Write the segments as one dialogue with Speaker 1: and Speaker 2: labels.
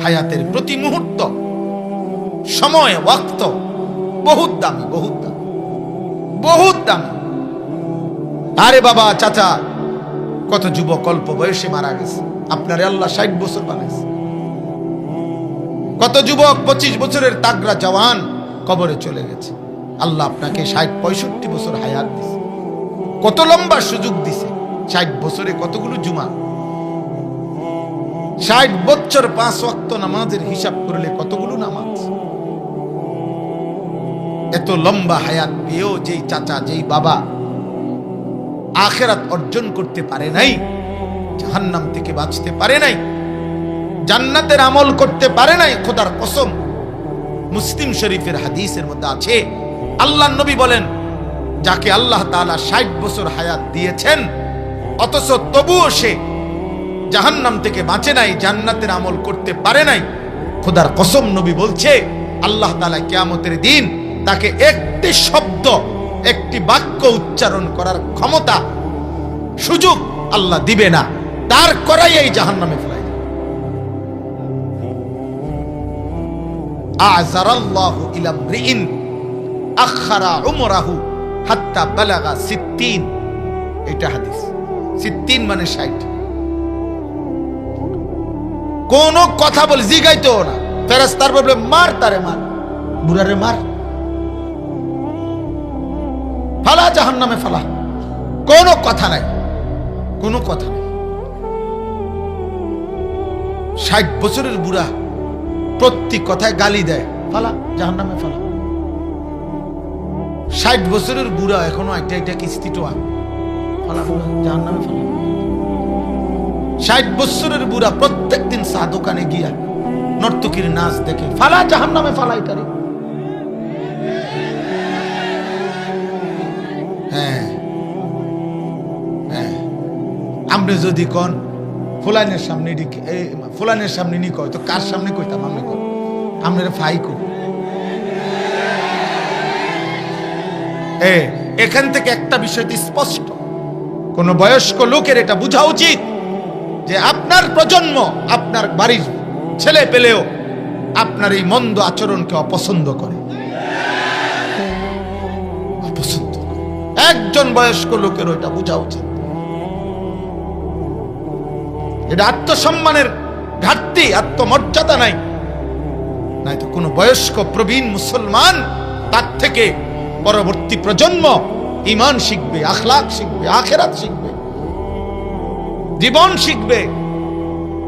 Speaker 1: হায়াতের প্রতি মুহূর্ত, সময়, ওয়াক্ত বহুত দামি, বহুত দামি, বহুত দামি। আরে বাবা, চাচা, কত যুবক অল্প বয়সে মারা গেছে। আপনারে আল্লাহ 60 বছর বানাইছে। কত যুবক 25 বছরের তাগড়া জওয়ান কবরে চলে গেছে। আল্লাহ আপনাকে 60-65 বছর হায়াত দিছে। কত লম্বা সুযোগ দিছে। 60 বছরে কতগুলো জুমা, 60 বছর 5 ওয়াক্ত নামাজের হিসাব করলে কতগুলো নামাজ। এত লম্বা হায়াত পেয়েও যেই চাচা, যেই বাবা আখিরাত অর্জন করতে পারে নাই, জাহান্নাম থেকে বাঁচতে পারে নাই, জান্নাতের আমল করতে পারে নাই, খোদার কসম, মুসলিম শরীফের হাদিসের মধ্যে আছে, আল্লাহর নবী বলেন, যাকে আল্লাহ তাআলা 60 বছর হায়াত দিয়েছেন, অথচ তবুও সে জাহান্নাম থেকে বাঁচে নাই, জান্নাতের আমল করতে পারে নাই, খোদার কসম নবী বলছে, আল্লাহ তাআলা কিয়ামতের দিন তাকে একটি শব্দ, একটি বাক্য উচ্চারণ করার ক্ষমতা, সুযোগ আল্লাহ দিবে না, তার করাই এই জাহান্নামে ফেলাই দেবে। আযারাল্লাহু ইলা মরিইন আখারা উমরাহু হাত্তা বালাগা 60। এটা হাদিস। 60 মানে 60। কোন কথা বলে জিগাইতো না। ফেরেশতার বলবে, মার তারে, মার বুড়ারে, মার, ফালা জাহান্নামে ফালা। কোনো কথা নাই, কোনো কথা নাই। 60 বছরের বুড়া প্রত্যেক কথায় গালি দেয়, ফালা জাহান্নামে ফালা। 60 বছরের বুড়া এখনো একটা কিস্তি টোয়া, ফালা জাহান্নামে ফালা। 60 বছরের বুড়া প্রত্যেক দিন চা দোকানে গিয়া নর্তকীর নাচ দেখে, ফালা জাহান্নামে ফালা এটারে। হ্যাঁ হ্যাঁ, আপনি যদি কোন ফুলানের সামনে, ফুলানের সামনে নি কয়, তো কার সামনে কইতাম? আপনি কই, আপনার ফাই কই। এখান থেকে একটা বিষয় স্পষ্ট, কোন বয়স্ক লোকের এটা বোঝা উচিত যে আপনার প্রজন্ম, আপনার বাড়ির ছেলে পেলেও আপনার এই মন্দ আচরণকে অপছন্দ করে, অপছন্দ করে। একজন বয়স্ক লোকের ওইটা বোঝা উচিত। এটা আত্মসম্মানের ঘাটতি, আত্মমর্যাদা নাই। নাই তো কোন বয়স্ক প্রবীণ মুসলমান তার থেকে পরবর্তী প্রজন্ম ঈমান শিখবে, আখলাক শিখবে, আখিরাত শিখবে, জীবন শিখবে।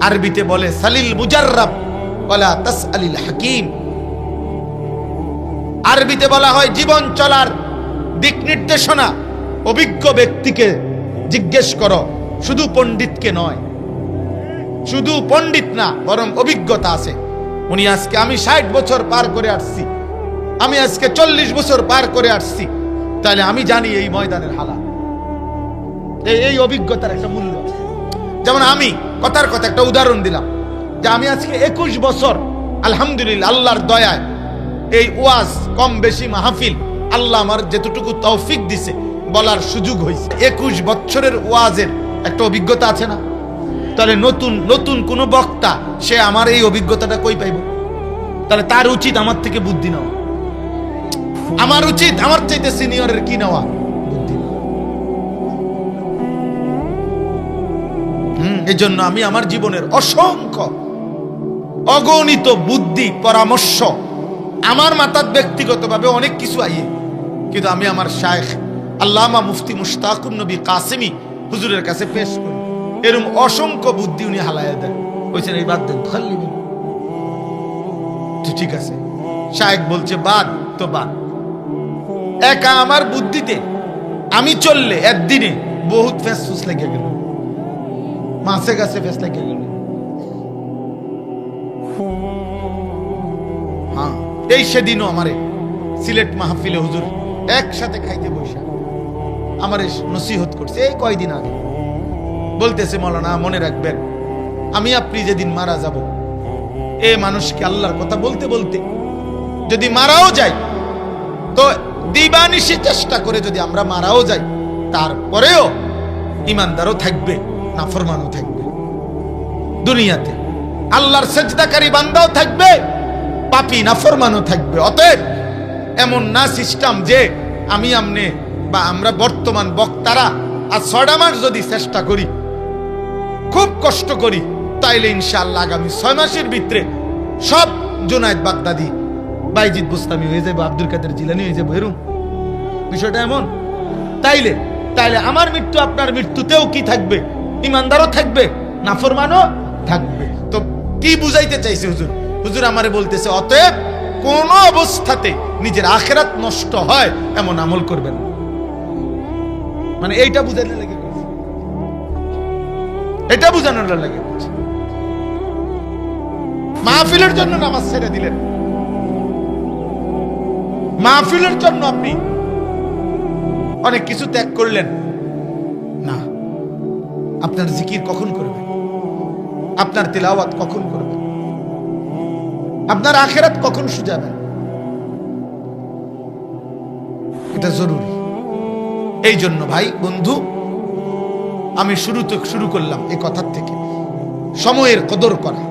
Speaker 1: আরবিতে বলে, সালিল মুজাররাব ওয়ালা তাসআলিল হাকিম। আরবিতে বলা হয়, জীবন চলার দিক নির্দেশনা অভিজ্ঞ ব্যক্তিকে জিজ্ঞেস করো, শুধু পণ্ডিতকে নয়। শুধু পণ্ডিত না, বরং অভিজ্ঞতা আছে। উনি আজকে, আমি 60 বছর পার করে আসছি, আমি আজকে 40 বছর পার করে আসছি, তাহলে আমি জানি এই ময়দানের হালাত। এই অভিজ্ঞতার একটা মূল্য আছে। যেমন আমি কথার কথা একটা উদাহরণ দিলাম, যে আমি আজকে 21 বছর আলহামদুলিল্লাহ আল্লাহর দয়ায় এই ওয়াজ, কম বেশি মাহফিল, আল্লাহ আমার যেতটুকু তৌফিক দিছে বলার সুযোগ হয়েছে। 21 বছরের ওয়াজের একটা অভিজ্ঞতা আছে না? তাহলে নতুন নতুন কোন বক্তা সে আমার এই অভিজ্ঞতাটা কই পাইব? তাহলে তার উচিত আমার থেকে বুদ্ধি নেওয়া, আমার উচিত আমার চাইতে সিনিয়রের কি নেওয়া, বুদ্ধি নেওয়া। এই জন্য আমি আমার জীবনের অসংখ্য অগণিত বুদ্ধি, পরামর্শ আমার মাথার ব্যক্তিগতভাবে অনেক কিছু আইয়ে, কিন্তু আমি আমার শায়েখ আল্লামা মুফতি মুশতাকুন নবী কাসেমি হুজুরের কাছে পেশ করি। এরকম অসংখ্য বুদ্ধি উনি হালায়া দেন, বলছেন এই বাদ দেন, খালি ঠিক আছে। শায়েখ বলছে বাদ, তো বাদ। একা আমার বুদ্ধিতে আমি চললে একদিনে বহুত ফেস ফুস লেগে গেল, মাছে গাছে ফেস লেগে গেল। হ্যাঁ, এই সেদিনও আমারে সিলেট মাহফিলে হুজুর একসাথে খাইতে বসে আমারে নসিহত করছে। এই কয়দিন আগে বলতেছে, মৌলানা মনে রাখবেন, আমি আপনি যেদিন মারা যাব, এ মানুষকে আল্লাহর কথা বলতে বলতে যদি মারাও যাই, তো দিবানিশি চেষ্টা করে যদি আমরা মারাও যাই, তারপরেও ইমানদারও থাকবে, নাফরমানও থাকবে দুনিয়াতে। আল্লাহর সেজদাকারী বান্দাও থাকবে, পাপী নাফরমানও থাকবে। অতএব এমন না সিস্টেম যে আমি আমনে বা আমরা বর্তমান বক্তারা আর 6 মাস যদি চেষ্টা করি, খুব কষ্ট করি, তাইলে ইনশাআল্লাহ আগামী 6 মাসের ভিতরে সব জুনায়েদ বাগদাদি, বাইজিদ বুস্তামি হয়ে যাবে, আব্দুল কাদের জিলানী হয়ে যাবে। এরকম বিষয়টা এমন। তাইলে আমার মৃত্যু আপনার মৃত্যুতেও কি থাকবে? ইমানদারও থাকবে, নাফরমানও থাকবে। তো কি বুঝাইতে চাইছে হুজুর? হুজুর আমারে বলতেছে অতএব কোন অবস্থাতে নিজের আখিরাত নষ্ট হয় এমন আমল করবেন না। মানে এইটা বুঝাইতে লাগে, এটা বুঝানোর লাগে। মাহফিলের জন্য নামাজ ছেড়ে দিলেন, মাহফিলের জন্য আপনি অনেক কিছু ত্যাগ করলেন না। আপনার জিকির কখন করবেন? আপনার তিলাওয়াত কখন করবেন? আপনার আখিরাত কখন সুজাবেন? এটা জরুরি। এই জন্য ভাই বন্ধু, আমি শুরু করলাম এই কথার থেকে, সময়ের কদর করা।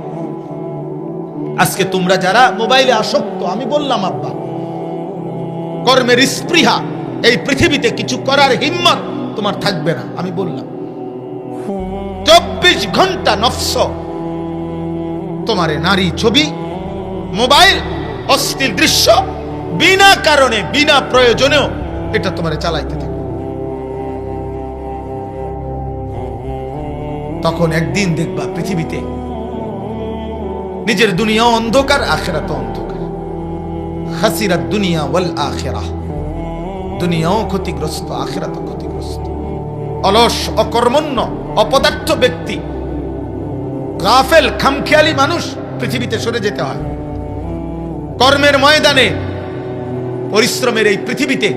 Speaker 1: আজকে তোমরা যারা মোবাইলে আসক্ত, আমি বললাম আব্বা, কর্মের স্পৃহা, এই পৃথিবীতে কিছু করার হিম্মত তোমার থাকবে না। আমি বললাম 24 ঘন্টা নফস তোমারে নারী ছবি, মোবাইল, অশ্লীল দৃশ্য, বিনা কারণে বিনা প্রয়োজনেও এটা তোমারে চালাইতে থাকবে। তখন একদিন দেখবা পৃথিবীতে নিজের দুনিয়াও অন্ধকার, আখিরাতও অন্ধকার। খাসিরাত দুনিয়া ওয়াল আখিরাহ, দুনিয়াও ক্ষতিগ্রস্ত, আখিরাতও ক্ষতিগ্রস্ত। অলস, অকর্মণ্য, অপদার্থ ব্যক্তি, গাফেল, খামখেয়ালি মানুষ পৃথিবীতে সরে যেতে হয়। কর্মের ময়দানে, পরিশ্রমের এই পৃথিবীতে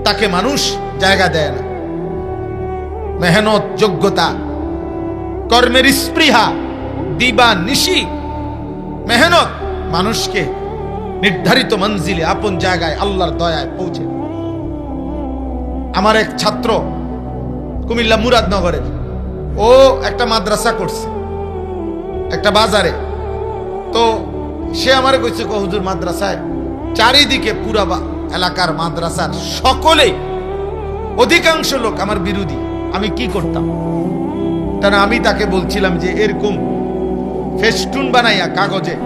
Speaker 1: তাকে মানুষ জায়গা দেয় না। মেহনত, যোগ্যতা, কর্মের স্পৃহা, দিবা নিশি মেহনত মানুষকে নির্ধারিত মঞ্জিলে, আপন জায়গায় আল্লাহর দয়ায় পৌঁছে। আমার এক ছাত্র কুমিল্লা মুরাদনগরের, ও একটা মাদ্রাসা করছে একটা বাজারে। তো সে আমারে কইছে, হুজুর মাদ্রাসায় চারিদিকে পুরা এলাকার মাদ্রাসার সকলে, অধিকাংশ লোক আমার বিরোধী। আমি কি করতাম? কারণ আমি তাকে বলছিলাম যে এরকম ফেস্টুন বানাইয়া কাগজে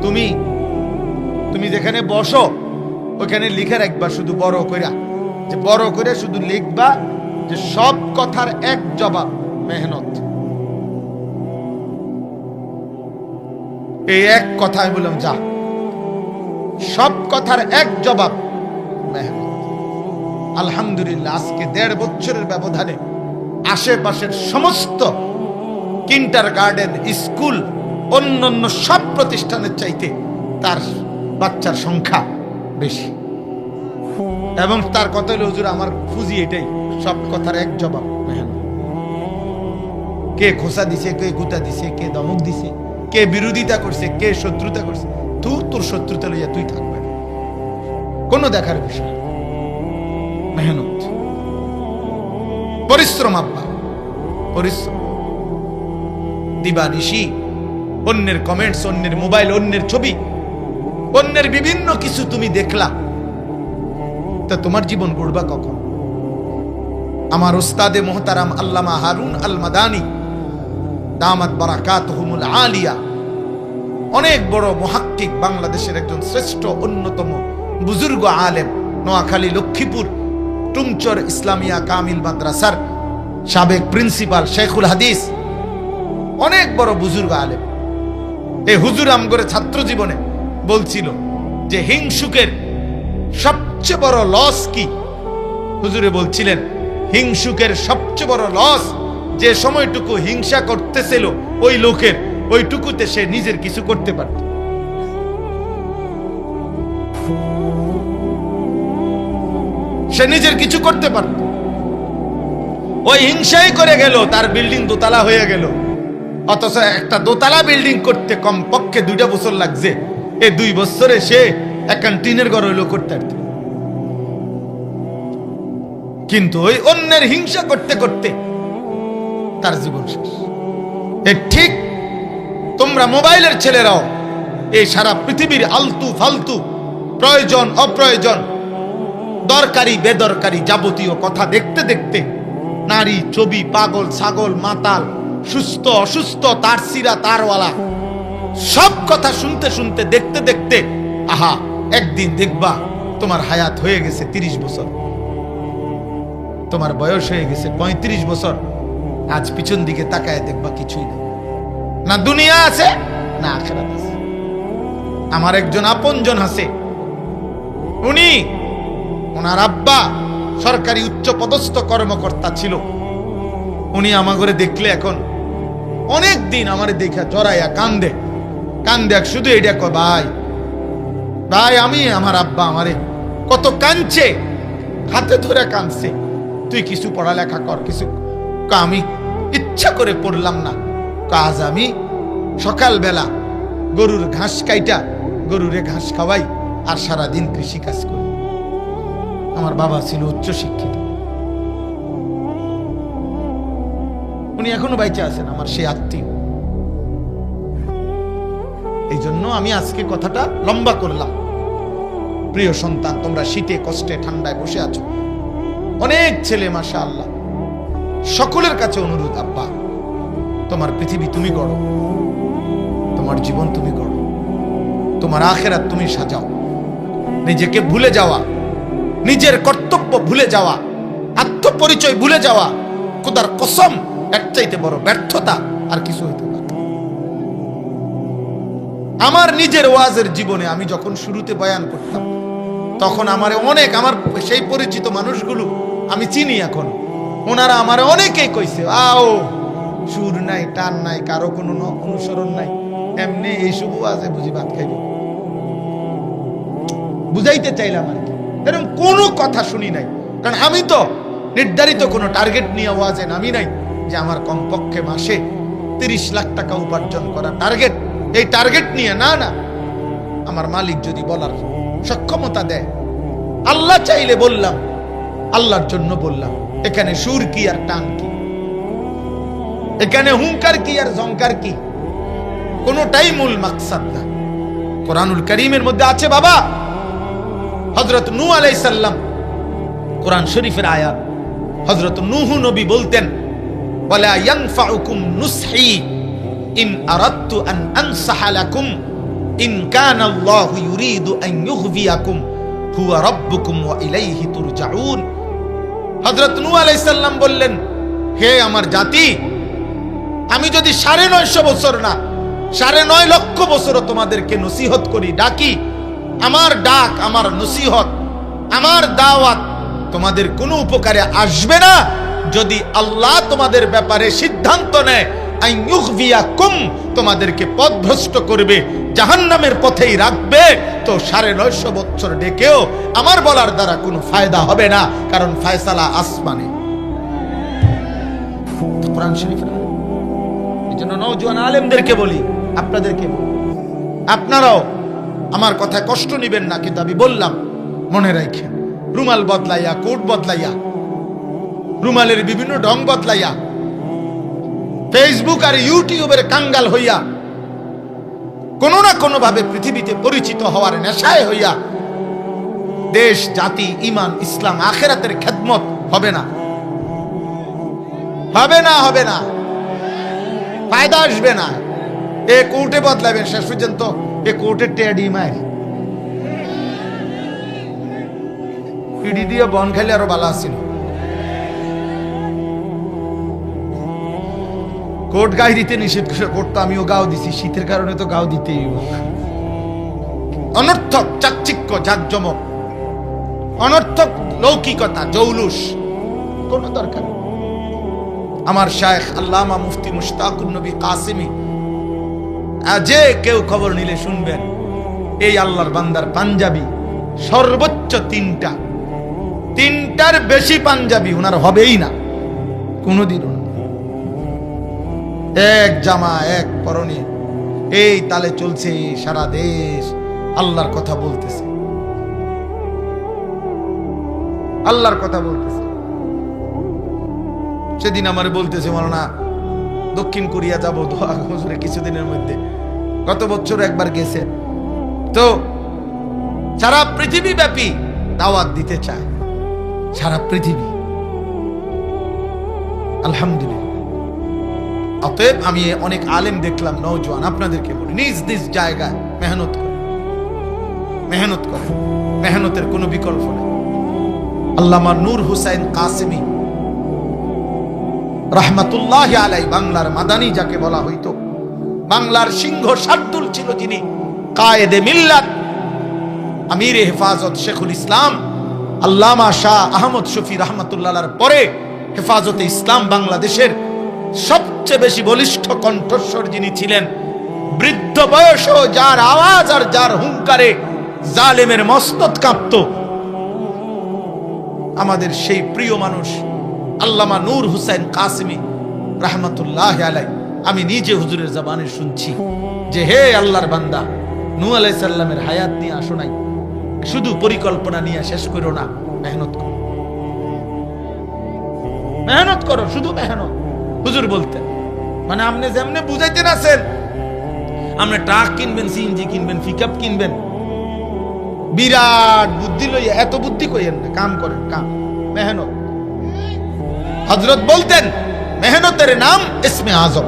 Speaker 1: তুমি যেখানে বসো ওখানে লিখে রাখবা, শুধু বড় কইরা, যে বড় করে শুধু লিখবা যে সব কথার এক জবাব মেহনত। এই এক কথায় বললাম, যা, সব কথার এক জবাব মেহনত। আলহামদুলিল্লাহ, আজকে 1.5 বছরের ব্যবধানে আশেপাশের সমস্ত কিন্ডারগার্টেন, স্কুল, অন্যান্য সব প্রতিষ্ঠানের চাইতে তার বাচ্চার সংখ্যা বেশি। এবং তার কথা হলো, হুজুর আমার ফুজি এটাই, সব কথার এক জবাব মেহনত। কে খোসা দিছে, কে গুতা দিছে, কে দমক দিছে, কে বিরোধিতা করছে, কে শত্রুতা করছে, তোর শত্রুতা লইয়া তুই থাকবে না, কোনো দেখার বিষয়। মেহনত, পরিশ্রম, আব্বা পরিশ্রম, দিবা নিশি, অন্যের কমেন্টস, অন্যের মোবাইল, অন্যের ছবি, অন্যের বিভিন্ন কিছু তুমি দেখলা, তা তোমার জীবন গড়বা কখন? আমার উস্তাদে মোহতারাম আল্লামা হারুন আল মাদানী দামাত বারাকাতুহুমুল আলিয়া, অনেক বড় মুহাক্কিক, বাংলাদেশের একজন শ্রেষ্ঠ অন্যতম বুজুর্গ আলেম, নোয়াখালী লক্ষ্মীপুর টুমচর ইসলামিয়া কামিল মাদ্রাসার সাবেক প্রিন্সিপাল, শেখুল হাদিস, অনেক বড় বুজুর্গ আলেম। এই হুজুর আমগরে ছাত্র জীবনে বলছিল যে হিংসুকের সবচেয়ে বড় লস কি? হুজুরে বলছিলেন, হিংসুকের সবচেয়ে বড় লস, যে সময়টুকু হিংসা করতেছিল ওই লোকের, ওইটুকুতে সে নিজের কিছু করতে পারত। সে নিজের কিছু করতে পারত। ওই হিংসাই করে গেল, তার বিল্ডিং দোতলা হয়ে গেল। অথচ একটা দোতলা বিল্ডিং করতে কমপক্ষে 2 বছর লাগছে, এই 2 বছরে সে একটা টিনের ঘর হইলো করতে পারত। কিন্তু ওই অন্যের হিংসা করতে করতে তার জীবন শেষ। ঠিক তোমরা মোবাইলের ছেলেরাও এই সারা পৃথিবীর আলতু ফালতু, প্রয়োজন অপ্রয়োজন, দরকারি বেদরকারি যাবতীয় কথা দেখতে দেখতে নারী, ছবি, পাগল, ছাগল, মাতাল, সুস্থ অসুস্থ, তার সিরা তারওয়ালা, সব কথা শুনতে শুনতে দেখতে দেখতে আহা একদিন দেখবা তোমার হায়াত হয়ে গেছে 30 বছর, তোমার বয়স হয়ে গেছে 35 বছর। আজ পিছন দিকে তাকায় দেখবা কিছুই নেই, না দুনিয়া আছে না আখিরাত আছে। আমার একজন আপনজন আছে, উনি, ওনার আব্বা সরকারি উচ্চ পদস্থ কর্মকর্তা ছিল। উনি আমাগরে দেখলে এখন অনেক দিন আমারে দেখা জড়াইয়া কান্দে কান্দে, শুধু এটা কয়, ভাই ভাই আমি, আমার আব্বা আমারে কত কাঁদছে, হাতে ধরে কাঁদছে, তুই কিছু পড়ালেখা কর কিছু। আমি ইচ্ছা করে পড়লাম না, কাজ আমি সকালবেলা গরুর ঘাস কাইটা গরুরে ঘাস খাওয়াই আর সারাদিন কৃষি কাজ করি। আমার বাবা ছিল উচ্চ শিক্ষিত, উনি এখনো বাইচে আছেন, আমার সেই আত্মীয়। এই জন্য আমি আজকে কথাটা লম্বা করলাম। প্রিয় সন্তান, তোমরা শীতে কষ্টে ঠান্ডায় বসে আছো, অনেক ছেলে মাশাআল্লাহ, সকলের কাছে অনুরোধ, আব্বা তোমার পৃথিবী তুমি গড়ো, তোমার জীবন তুমি গড়ো, তোমার আখিরাত তুমি সাজাও। নিজেকে ভুলে যাওয়া, নিজের কর্তব্য ভুলে যাওয়া, আত্মপরিচয় ভুলে যাওয়া, খোদার কসম এর চাইতে বড় ব্যর্থতা আর কিছু হইতে পারে। আমার নিজের ওয়াজের জীবনে আমি যখন শুরুতে বয়ান করতাম, তখন আমার অনেক, আমার সেই পরিচিত মানুষগুলো আমি চিনি এখন, ওনারা আমার অনেকেই কইছে, আও সুর নাই, টান নাই, কারো কোনো অনুসরণ নাই, এমনি এইসব ওয়াজে বুঝি ভাত খাইব। বুঝাইতে চাইলাম আর কি, এরকম কোনো কথা শুনি নাই, কারণ আমি তো নির্ধারিত কোনো টার্গেট নিয়ে ওয়াজে নামি নাই যে আমার কমপক্ষে মাসে 30 লাখ টাকা উপার্জন করা টার্গেট, এই টার্গেট নিয়ে না, না, আমার মালিক যদি বলার সক্ষমতা দেয়, আল্লাহ চাইলে বললাম, আল্লাহর জন্য বললাম। এখানে সুর কি আর টান কি, এখানে হুঙ্কার কি আর জঙ্কার কি, কোনটাই মূল মাকসাদ না। কোরআনুল কারীমের মধ্যে আছে বাবা, হযরত নূহ আলাইহিস সালাম, কোরআন শরীফের আয়াত, হযরত নূহ নবী বলতেন, ওয়ালা ইয়ানফাউকুম নুসহি ইন আরাদতু আন আনসাহা লাকুম ইন কানা আল্লাহু ইউরিদু আন ইউগফিয়াকুম হুয়া রাব্বুকুম ওয়া ইলাইহি তুরজাউন। হযরত নূহ আলাইহিস সালাম বললেন, হে আমার জাতি, আমি যদি 950 বছর না 9.5 লক্ষ বছরও তোমাদেরকে নসিহত করি, ডাকি, আমার ডাক, আমার নসিহত, আমার দাওয়াত তোমাদের কোনো উপকারে আসবে না যদি আল্লাহ তোমাদের ব্যাপারে সিদ্ধান্ত নেয় আইয়ুগফিয়াকুম, তোমাদেরকে পথভ্রষ্ট করবে, জাহান্নামের পথেই রাখবে, তো 950 বছর ডেকেও আমার বলার দ্বারা কোনো ফায়দা হবে না, কারণ ফয়সালা আসমানে। কোরআন শরীফের এজন্য নওজোয়ান আলেমদেরকে বলি, আপনাদেরকে বলি, আপনারাও আমার কথায় কষ্ট নেবেন না, কিন্তু আমি বললাম মনে রাখেন, রুমাল বদলাইয়া, কোট বদলাইয়া, রুমালের বিভিন্ন ঢং বদলাইয়া, ফেসবুক আর ইউটিউবের কাঙ্গাল হইয়া, কোন না কোনো ভাবে পৃথিবীতে পরিচিত হওয়ার নেশায় হইয়া দেশ, জাতি, ইমান, ইসলাম, আখিরাতের খেদমত হবে না, হবে না, হবে না, ফায়দা আসবে না। এ কোর্টে বদলাবেন, শেষ পর্যন্ত এ কোর্টের টেডি মায়ের পিডি দিয়ে বন খাইলে আরো ভালো আসছিল। কোর্ট গায়ে দিতে নিষেধ করে, কোর্ট তো আমিও গাও দিছি, শীতের কারণে তো গাও দিতেই। অনর্থক চাকচিক্য, জাকজমক, অনর্থক লৌকিকতা, জৌলুস কোন দরকার। আমার শায়েখ আল্লামা মুফতি মুশতাকুন নবী কাসেমি, আজে কেউ খবর নিলে শুনবেন, এই আল্লাহর বান্দার পাঞ্জাবি সর্বোচ্চ 3টার বেশি পাঞ্জাবি ওনার হবেই না কোনদিনও। এক জামা এক পরনে, এই তালে চলছে সারা দেশ, আল্লাহর কথা বলতেছে, আল্লাহর কথা বলতেছে। সেদিন আমারে বলতেছে, মাওলানা দক্ষিণ কোরিয়া যাব দোয়া হুজুরে কিছুদিনের মধ্যে, গত বছর একবার গেছে। তো সারা পৃথিবী ব্যাপী দাওয়াত দিতে চায়, সারা পৃথিবী। আলহামদুলিল্লাহ। অতএব আমি অনেক আলেম দেখলাম, নওজোয়ান, আপনাদেরকে বলি, নিজ নিজ জায়গায় মেহনত করে, মেহনত করে, মেহনতের কোনো বিকল্প নেই। আল্লামা নূর হুসাইন কাসেমি রাহমাতুল্লাহি আলাইহি, বাংলার মাদানী যাকে বলা হইতো, বাংলার সিংহ শার্দুল ছিল যিনি, কায়েদে মিল্লাত, আমিরে হেফাজত শেখুল ইসলাম আল্লামা শাহ আহমদ শফি রাহমাতুল্লাহর পরে হেফাজতে ইসলাম বাংলাদেশের সবচেয়ে বেশি বলিষ্ঠ কণ্ঠস্বর যিনি ছিলেন, বৃদ্ধ বয়সও যার আওয়াজ আর যার হুঙ্কারে জালেমের মস্তক কাঁপত, আমাদের সেই প্রিয় মানুষ আল্লামা নূর হুসাইন কাসেমি রাহমাতুল্লাহি আলাইহি। আমি নিজে হুজুরের জবানে শুনছি যে হে আল্লাহর বান্দা, নূহ আলাইহিস সালামের হায়াত নিয়ে আসো নাই, শুধু পরিকল্পনা নিয়ে শেষ করো না, মেহনত করো, মেহনত করো, শুধু মেহনত। হুজুর বলতেন, মানে আপনি যেমনে বুঝাইতেন আছেন, আপনি ট্রাক কিনবেন, সিএনজি কিনবেন, পিকআপ কিনবেন, বিরাট বুদ্ধি লইয়া, এত বুদ্ধি কইেন না, কাম করেন, কাম, মেহনত। হযরত বলতেন মেহনতের নাম ইসমে আজম,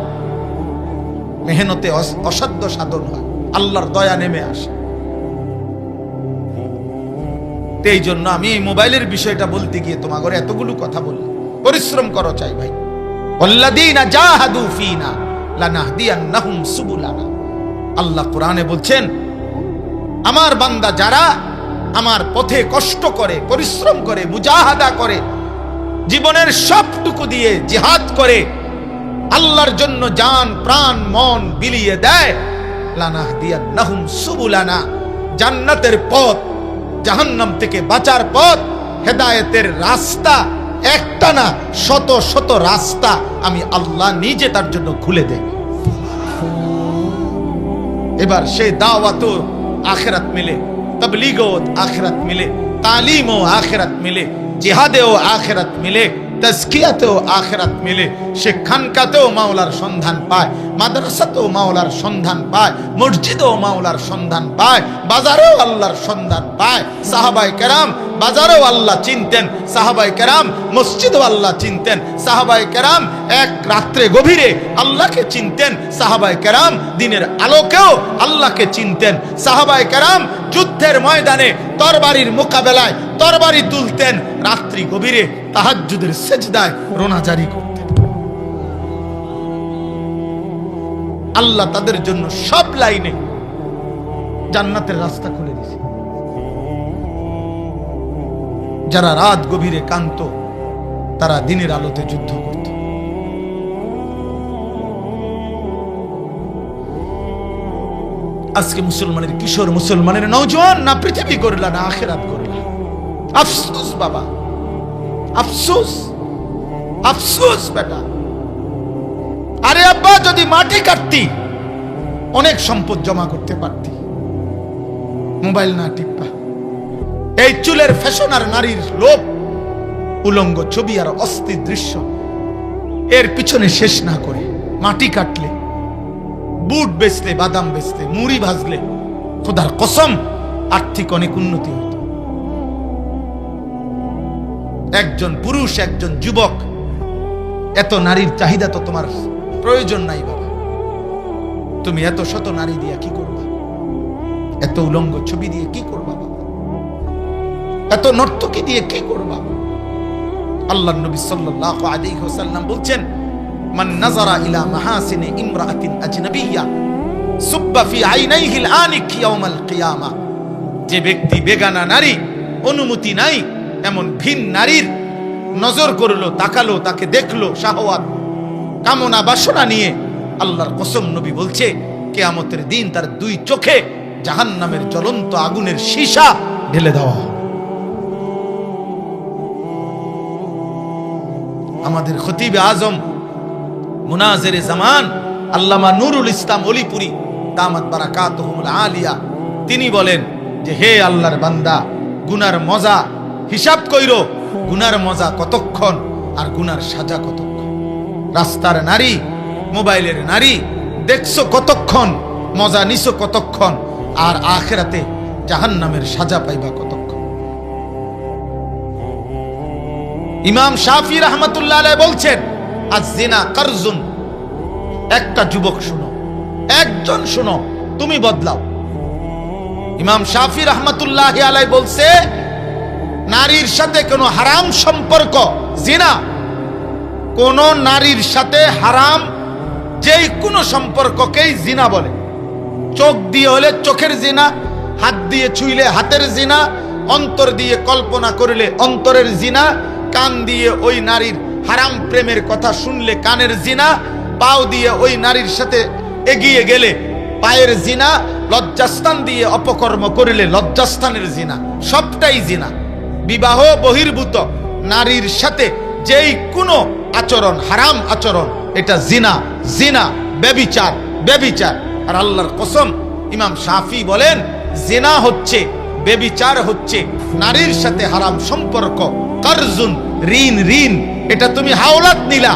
Speaker 1: মেহনতে অসাধ্য সাধন হয়, আল্লাহর দয়া নেমে আসে। এই জন্য আমি এই মোবাইলের বিষয়টা বলতে গিয়ে তোমাদের এতগুলো কথা বললাম। পরিশ্রম করো চাই ভাই, ওয়াল্লাযীনা জাহাদু ফীনা লানাহদিয়ান্নাহুম সুবুলানা। আল্লাহ কোরআনে বলছেন, আমার বান্দা যারা আমার পথে কষ্ট করে, পরিশ্রম করে, মুজাহাদা করে, জীবনের সবটুকু দিয়ে জিহাদ করে, আল্লাহর জন্য জান প্রাণ মন বিলিয়ে দেয়, লানাহদিয়ান্নাহুম সুবুলানা, জান্নাতের পথ, জাহান্নাম থেকে বাঁচার পথ, হেদায়েতের রাস্তা, একটা না শত শত রাস্তা আমি আল্লাহ নিজে তার জন্য খুলে দেই। এবার সেই দাওয়াতও আখিরাত মিলে, তাবলীগও আখিরাত মিলে, তালিমও আখিরাত মিলে, জিহাদেও আখিরাত মিলে, তাজকিয়াতেও আখিরাত মিলে, সে খানকাতেও মাওলার সন্ধান পায়, মাদ্রাসাতেও মাওলার সন্ধান পায়, মসজিদেও মাওলার সন্ধান পায়, বাজারেও আল্লাহর সন্ধান পায়। সাহাবায়ে কেরাম বাজারেও আল্লাহ চিনতেন, সাহাবায়ে কেরাম মসজিদেও আল্লাহ চিনতেন, সাহাবায়ে কেরাম এক রাত্রে গভীরে আল্লাহকে চিনতেন, সাহাবায়ে কেরাম দিনের আলোকেও আল্লাহকে চিনতেন, সাহাবায়ে কেরাম যুদ্ধের ময়দানে তরবারির মোকাবেলায় তরবারি তুলতেন, রাত্রি গভীরে তাহাজ্জুদের সেজদায় রোনাজারি করতেন। আল্লাহ তাদের জন্য সব লাইনে জান্নাতের রাস্তা খুলে দিয়েছে। যারা রাত গভীরে কান্ত, তারা দিনের আলোতে যুদ্ধ করত। আজকে মুসলমানের কিশোর, মুসলমানের নওজোয়ান না পৃথিবী করলা না আখিরাত করলা। আফসোস বাবা, আফসোস, আফসোস বেটা। আরে আব্বা, যদি মাটি কাটতি অনেক সম্পদ জমা করতে পারতি, মোবাইল না টিপা। এই চুলের ফ্যাশন আর নারীর লোভ, উলঙ্গ ছবি আর অস্থির দৃশ্য, এর পিছনে শেষ না করে মাটি কাটলে, বুট বেচলে, বাদাম বেচলে, মুড়ি ভাজলে, খোদার কসম আর্থিক অনেক উন্নতি হতো। একজন পুরুষ, একজন যুবক, এত নারীর চাহিদা তো তোমার প্রয়োজন নাই বাবা। তুমি এত শত নারী দিয়ে কি করবা? এত উলঙ্গ ছবি দিয়ে কি করবা বাবা? এত নর্তকী দিয়ে কি করবা? আল্লাহর নবী সাল্লাল্লাহু আলাইহি ওয়াসাল্লাম বলছেন, মান নাযারা ইলা মাহাসিনি ইমরাআতিন আজনাবিয়্যা সুব্বা ফি আইনাইহিল আনিক ইয়াউমাল কিয়ামা। যে ব্যক্তি বেগানা নারী, অনুমতি নাই এমন ভিন নারীর নজর করলো, তাকালো, তাকে দেখলো শাহওয়াত কামনা বাসনা নিয়ে, আল্লাহর কসম নবী বলছে কিয়ামতের দিন তার দুই চোখে জাহান্নামের জ্বলন্ত আগুনের সীসা ঢেলে দেওয়া। আমাদের খতিব আজম মুনাজিরে জামান আল্লামা নুরুল ইসলাম অলিপুরি দামাত বারাকাতুহুমুল আলিয়া, তিনি বলেন যে হে আল্লাহর বান্দা, গুনার মজা হিসাব কইরো, গুনার মজা কতক্ষণ আর গুনার সাজা কতক্ষণ। রাস্তার নারী মোবাইলের নারী দেখছো কতক্ষণ, মজা নিছো কতক্ষণ, আর আখিরাতে জাহান্নামের সাজা পাইবা কতক্ষণ। ইমাম শাফি রাহমাতুল্লাহ আলাইহি বলছেন, আজ-জিনা কারজুন। একটা যুবক শুনো, একজন শুনো, তুমি বদলাও। ইমাম শাফি রাহমাতুল্লাহ আলাইহি বলছে, নারীর সাথে কোনো হারাম সম্পর্ক জিনা, কোন নারীর সাথে হারাম যেই কোনো সম্পর্ককেই জিনা বলে। চোখ দিয়ে হলে চোখের জিনা, হাত দিয়ে ছুঁইলে হাতের জিনা, অন্তর দিয়ে কল্পনা করলে অন্তরের জিনা, কান দিয়ে ওই নারীর হারাম প্রেমের কথা শুনলে কানের জিনা, পাও দিয়ে ওই নারীর সাথে এগিয়ে গেলে পায়ের জিনা, লজ্জাস্থান দিয়ে অপকর্ম করলে লজ্জাস্থানের জিনা, সবটাই জিনা। বিবাহ বহির্ভূত নারীর সাথে যেই কোনো আচরণ হারাম আচরণ, এটা জিনা, জিনা, ব্যভিচার, ব্যভিচার। আর আল্লাহর কসম, ইমাম শাফি বলেন, জিনা হচ্ছে, ব্যভিচার হচ্ছে নারীর সাথে হারাম সম্পর্ক। কারজুন, ঋণ, ঋণ। এটা তুমি হাওলাত নিলা,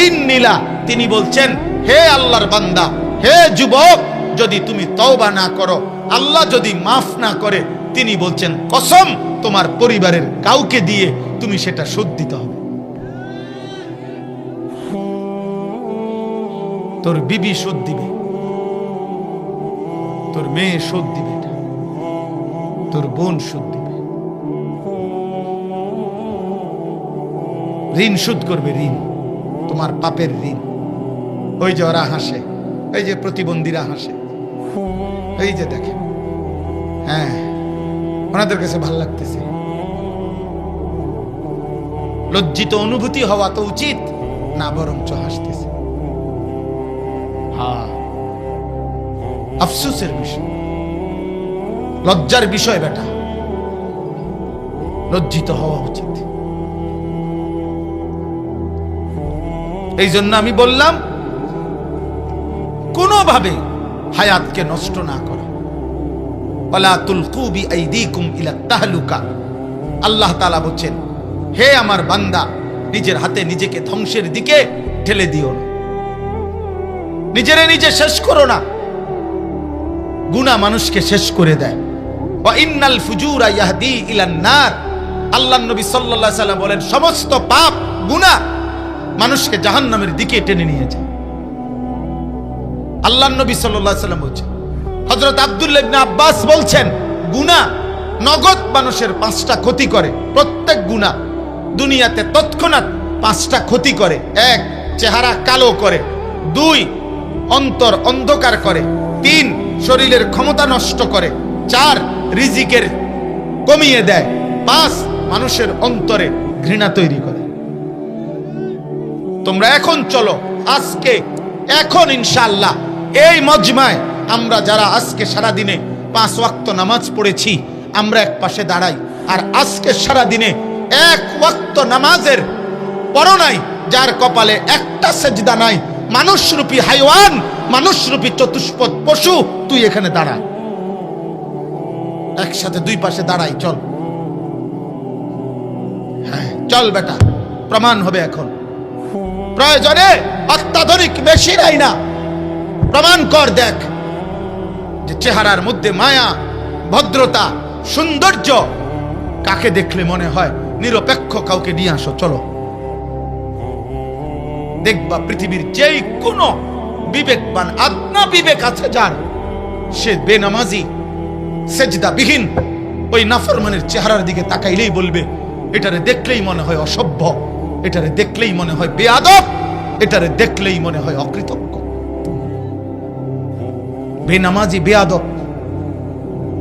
Speaker 1: ঋণ নিলা। তিনি বলছেন, হে আল্লাহর বান্দা, হে যুবক, যদি তুমি তওবা না করো, আল্লাহ যদি মাফ না করে, তিনি বলছেন কসম, তোমার পরিবারের কাউকে দিয়ে তুমি সেটা শোধ দিতে হবে। তোর বিবি শোধ দিবে, তোর মেয়ে শোধ দিবে, তোর বোন শোধ দিবে। ঋণ শোধ করবে, ঋণ, তোমার পাপের ঋণ। ওই যে ওরা হাসে, এই যে প্রতিবন্ধীরা হাসে, এই যে দেখে, হ্যাঁ, ওনাদের কাছে ভাল লাগতেছে। লজ্জিত অনুভূতি হওয়া তো উচিত না, বরঞ্চ হাসতেছে। হ্যাঁ, আফসোসের বিষয়, লজ্জার বিষয় বেটা, লজ্জিত হওয়া উচিত। এই জন্য আমি বললাম, কোনোভাবে হায়াতকে নষ্ট না করো। ওয়ালা তুলকু বিআইদিকুম ইলা তাহলুকা। আল্লাহ তাআলা বলেন, হে আমার বান্দা, নিজের হাতে নিজেকে ধ্বংসের দিকে ঠেলে দিও না, নিজেরে নিজে শেষ করো না। গুনাহ মানুষকে শেষ করে দেয়। ওয়া ইন্নাল ফুজুরা ইয়াহদি ইলান নার। আল্লাহর নবী সাল্লাল্লাহু আলাইহি সাল্লাম বলেন, সমস্ত পাপ গুনাহ মানুষকে জাহান্নামের দিকে টেনে নিয়ে যায়। আল্লাহর নবী সাল্লাল্লাহু আলাইহি সাল্লাম বলেন, হযরত আব্দুল্লাহ ইবনে আব্বাস বলছেন, গুনাহ নগদ মানুষের 5টা ক্ষতি করে। প্রত্যেক গুনাহ দুনিয়াতে তৎক্ষণাৎ 5টা ক্ষতি করে। 1, চেহারা কালো করে। 2, অন্তর অন্ধকার করে। 3, শরীরের ক্ষমতা নষ্ট করে। 4, রিজিকের কমিয়ে দেয়। 5, মানুষের অন্তরে ঘৃণা তৈরি করে। তোমরা এখন চলো, আজকে এখন ইনশাআল্লাহ এই মজমায় আমরা যারা আজকে সারা দিনে 5 ওয়াক্ত নামাজ পড়েছি, আমরা এক পাশে দাঁড়াই। আর আজকে সারা দিনে 1 ওয়াক্ত নামাজের পরও নাই, যার কপালে একটা সেজদা নাই, মানুষরূপী হাইওয়ান, মানুষরূপী চতুষ্পদ পশু, তুই এখানে দাঁড়া। একসাথে 2 পাশে দাঁড়াই, চল। হ্যাঁ, চল বেটা, প্রমাণ হবে এখন। প্রয়োজনে অত্যাধুনিক মেশিন আই না, প্রমাণ কর, দেখ যে চেহারার মধ্যে মায়া, ভদ্রতা, সৌন্দর্য কাকে দেখলে মনে হয় নিরপেক্ষ কাউকে নিয়ে আসো, চলো। দেখবা পৃথিবীর যেই কোনো বিবেকবান, আদনা বিবেক আছে যার, সে বেনামাজি, সেজদাবিহীন ওই নাফরমানের চেহারার দিকে তাকাইলেই বলবে, এটারে দেখলেই মনে হয় অসভ্য, এটারে দেখলেই মনে হয় বেয়াদব, এটারে দেখলেই মনে হয় অকৃতজ্ঞ। বেনামাজি বেয়াদব,